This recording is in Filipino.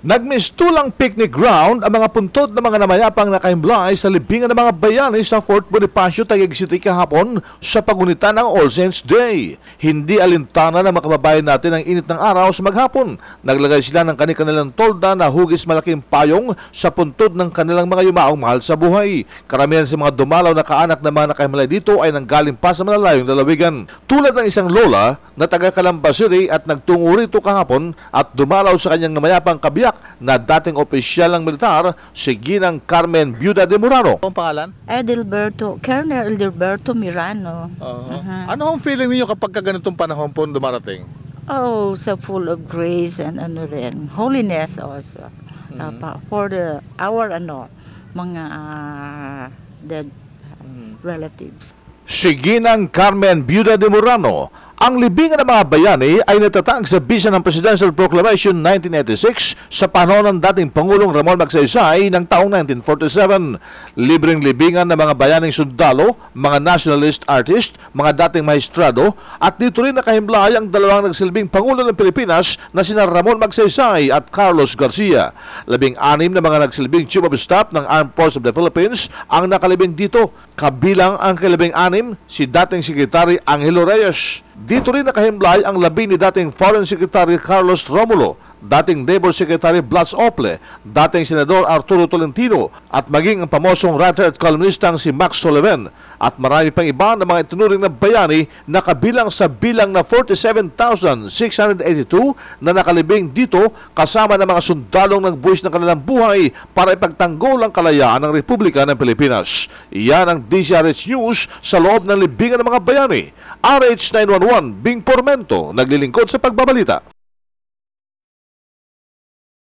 Nagmistulang picnic ground ang mga puntod ng mga namayapang nakahimlay sa libingan ng mga bayani sa Fort Bonifacio, Taguig City kahapon sa pagunita ng All Saints Day. Hindi alintana ng mga kababayan natin ang init ng araw sa maghapon. Naglagay sila ng kanilang tolda na hugis malaking payong sa puntod ng kanilang mga yumaong mahal sa buhay. Karamihan sa mga dumalaw na kaanak ng mga nakahimlay dito ay nanggaling pa sa malalayong lalawigan. Tulad ng isang lola na taga Calamba City at nagtungo rito kahapon at dumalaw sa kanyang namayapang kabiyak na dating opisyal ng militar, si Ginang Carmen Biuda de Murano. Ang pangalan? Colonel Edelberto Mirano. Ano ang feeling niyo kapag ganitong panahon po dumarating? Oh, so full of grace and holiness also. For our mga dead relatives. Si Ginang Carmen Biuda de Murano. Ang libingan ng mga bayani ay natatag sa bisa ng Presidential Proclamation 1986 sa panahon ng dating Pangulong Ramon Magsaysay ng taong 1947. Libreng libingan ng mga bayaning sundalo, mga nationalist artist, mga dating maestrado at dito rin nakahimlay ang dalawang nagsilbing Pangulo ng Pilipinas na sina Ramon Magsaysay at Carlos Garcia. 16 na mga nagsilbing Chief of Staff ng Armed Forces of the Philippines ang nakalibing dito. Kabilang ang kalibing-6 si dating Secretary Angelo Reyes. Dito rin nakahimlay ang labi ni dating Foreign Secretary Carlos Romulo, dating Labor Secretary Blas Ople, dating Senador Arturo Tolentino at maging ang pamosong writer at columnistang si Max Sullivan at marami pang iba na mga itinuring na bayani na kabilang sa bilang na 47,682 na nakalibing dito kasama ng mga sundalong nagbuwis ng kanilang buhay para ipagtanggol ang kalayaan ng Republika ng Pilipinas. Iyan ang DZRH News sa loob ng libingan ng mga bayani. RH 911 Bing Pormento naglilingkod sa pagbabalita.